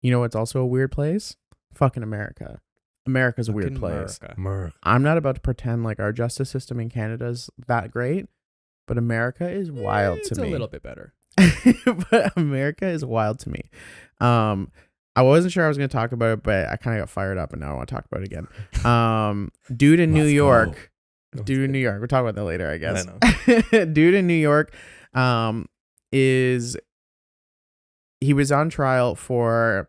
You know what's also a weird place? Fucking America. America's a weird Fucking place. America. I'm not about to pretend like our justice system in Canada is that great, but America is wild to It's me. a little bit better. But America is wild to me. I wasn't sure I was going to talk about it, but I kind of got fired up and now I want to talk about it again. Dude in New Let's York. go. Dude in New York. We'll talk about that later, I guess. I Dude in New York he was on trial for,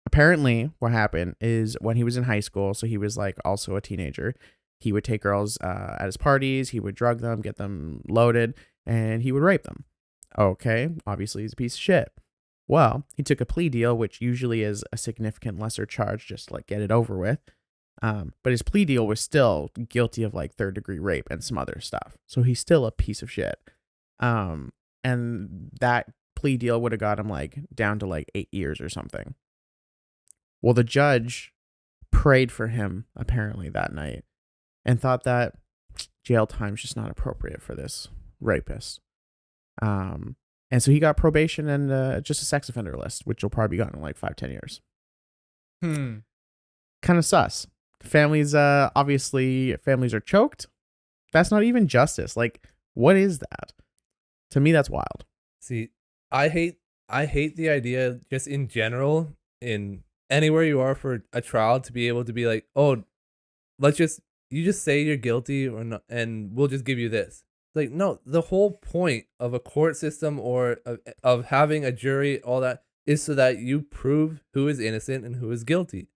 apparently what happened is when he was in high school, so he was like also a teenager, he would take girls at his parties, he would drug them, get them loaded, and he would rape them. Okay, obviously he's a piece of shit. Well, he took a plea deal, which usually is a significant lesser charge, just to like get it over with. But his plea deal was still guilty of like third-degree rape and some other stuff. So he's still a piece of shit. And that plea deal would have got him like down to like 8 years or something. Well, the judge prayed for him apparently that night and thought that jail time's just not appropriate for this rapist. And so he got probation and just a sex offender list, which will probably be gone in like 5-10 years. Kind of sus. Families, obviously, families are choked. That's not even justice. Like, what is that? To me, that's wild. See, I hate the idea just in general, in anywhere you are for a trial, to be able to be like, oh, you just say you're guilty or not, and we'll just give you this. Like, no, the whole point of a court system or of having a jury, all that, is so that you prove who is innocent and who is guilty.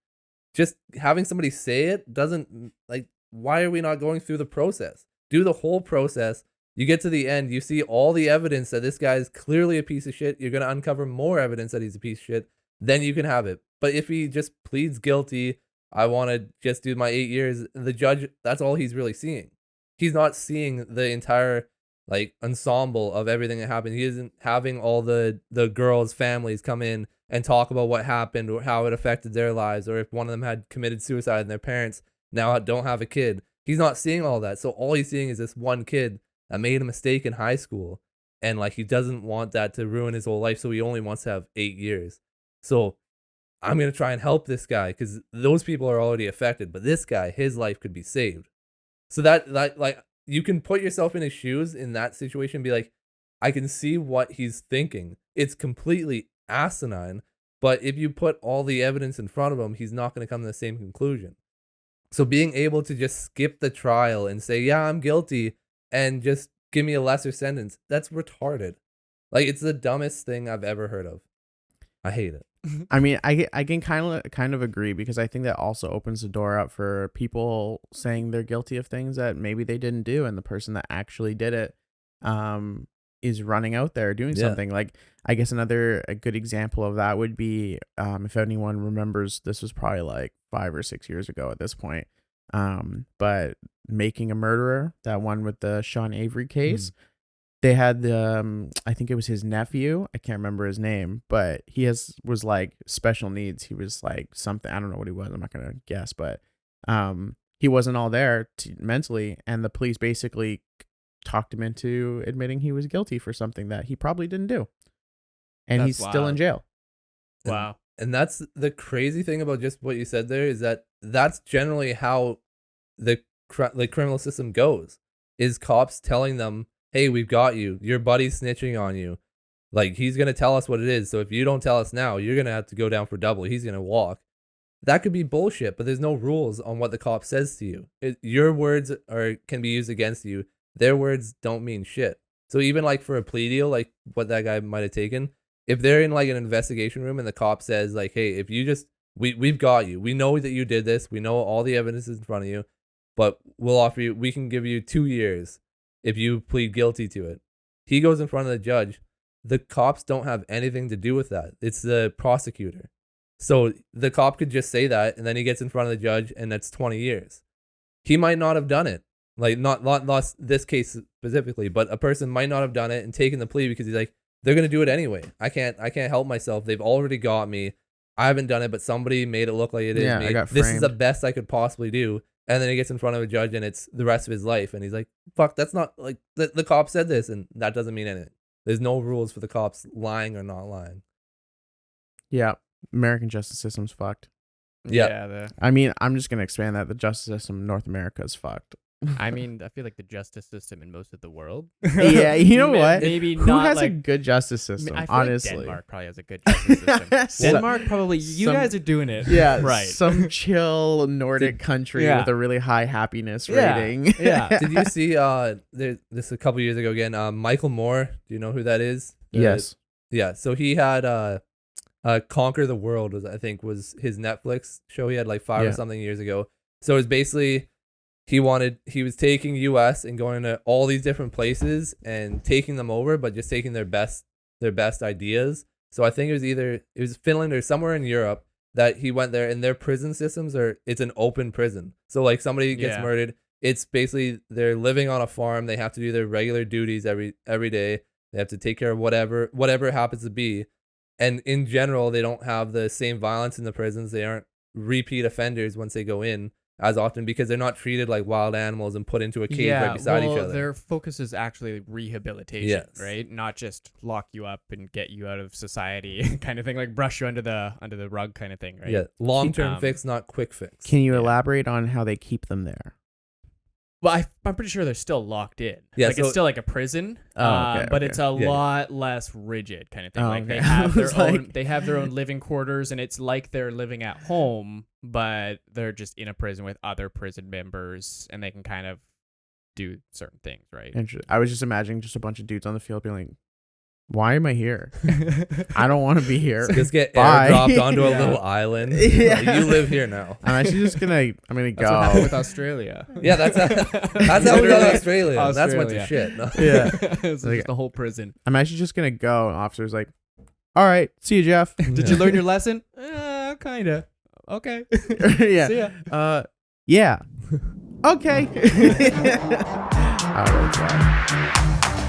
Just having somebody say it doesn't, like, why are we not going through the process? Do the whole process. You get to the end, you see all the evidence that this guy is clearly a piece of shit. You're going to uncover more evidence that he's a piece of shit. Then you can have it. But if he just pleads guilty, I want to just do my 8 years, the judge, that's all he's really seeing. He's not seeing the entire like ensemble of everything that happened. He isn't having all the girls' families come in and talk about what happened or how it affected their lives, or if one of them had committed suicide and their parents now don't have a kid. He's not seeing all that. So all he's seeing is this one kid that made a mistake in high school, and like he doesn't want that to ruin his whole life, so he only wants to have 8 years. So I'm going to try and help this guy because those people are already affected, but this guy, his life could be saved. So that like you can put yourself in his shoes in that situation and be like, I can see what he's thinking. It's completely asinine, but if you put all the evidence in front of him, he's not going to come to the same conclusion. So being able to just skip the trial and say, yeah, I'm guilty, and just give me a lesser sentence, that's retarded. Like, it's the dumbest thing I've ever heard of. I hate it. I mean, I can kind of agree, because I think that also opens the door up for people saying they're guilty of things that maybe they didn't do, and the person that actually did it is running out there doing something. Like, I guess a good example of that would be, if anyone remembers, this was probably like 5 or 6 years ago at this point, but Making a Murderer, that one with the Sean Avery case. They had the, I think it was his nephew. I can't remember his name, but was like special needs. He was like something, I don't know what he was. I'm not going to guess, but he wasn't all there mentally. And the police basically talked him into admitting he was guilty for something that he probably didn't do. And he's still in jail. Wow. And that's the crazy thing about just what you said there, is that that's generally how the criminal system goes, is cops telling them, hey, we've got you. Your buddy's snitching on you. Like, he's going to tell us what it is. So if you don't tell us now, you're going to have to go down for double. He's going to walk. That could be bullshit, but there's no rules on what the cop says to you. Your words can be used against you. Their words don't mean shit. So even like for a plea deal, like what that guy might have taken, if they're in like an investigation room and the cop says like, hey, if you just, we've got you. We know that you did this. We know all the evidence is in front of you, but we can give you 2 years if you plead guilty to it. He goes in front of the judge. The cops don't have anything to do with that. It's the prosecutor. So the cop could just say that, and then he gets in front of the judge, and that's 20 years. He might not have done it. Like, not this case specifically, but a person might not have done it and taken the plea because he's like, they're going to do it anyway. I can't help myself. They've already got me. I haven't done it, but somebody made it look like it is me. I got This is framed. the best I could possibly do. And then he gets in front of a judge, and it's the rest of his life. And he's like, fuck, that's not, like, the cop said this, and that doesn't mean anything. There's no rules for the cops lying or not lying. Yeah. American justice system's fucked. Yeah. I mean, I'm just gonna expand that. The justice system in North America is fucked. I mean, I feel like the justice system in most of the world. Yeah, you know what? Maybe Who not has a like. good justice system? I feel Honestly, like Denmark probably has a good justice system. So- Denmark probably. You some- guys are doing it. yeah, right. Some chill Nordic country Yeah. with a really high happiness Yeah, rating. yeah. Did you see this a couple years ago again? Michael Moore. Do you know who that is? Yes. Yeah. So he had Conquer the World was his Netflix show. He had like 5 or Yeah. something years ago. So it was basically he was taking US and going to all these different places and taking them over, but just taking their best ideas. So I think it was Finland or somewhere in Europe that he went there, and their prison systems it's an open prison. So like somebody gets Yeah. murdered, it's basically they're living on a farm. They have to do their regular duties every day. They have to take care of whatever it happens to be. And in general, they don't have the same violence in the prisons. They aren't repeat offenders once they go in as often because they're not treated like wild animals and put into a cage right beside each other. Their focus is actually rehabilitation, Yes. right? Not just lock you up and get you out of society kind of thing, like brush you under the rug kind of thing, right? Yeah, long-term Um, fix, not quick fix. Can you Yeah. elaborate on how they keep them there? Well, I'm pretty sure they're still locked in. Yeah, like so- it's still like a prison, Oh, okay, but okay. it's a Yeah. lot less rigid kind of thing. Oh, Like okay. they have their I was own, like- they have their own living quarters, and it's like they're living at home, but they're just in a prison with other prison members, and they can kind of do certain things, right? I was just imagining just a bunch of dudes on the field being like, "Why am I here? I don't want to be here." Just get Bye. airdropped onto a Yeah. little island. Yeah. Like, you live here now. I'm actually just gonna. I'm gonna That's what happened go. with Australia. Yeah, that's how we got Australia. That's went to Australia. shit. No. Yeah. It's Like- just the whole prison. I'm actually just gonna go. And officer's like, "All right, see you, Jeff." Did you learn your lesson? Kinda. Okay. Yeah. See ya. Yeah. Okay. All right, bye.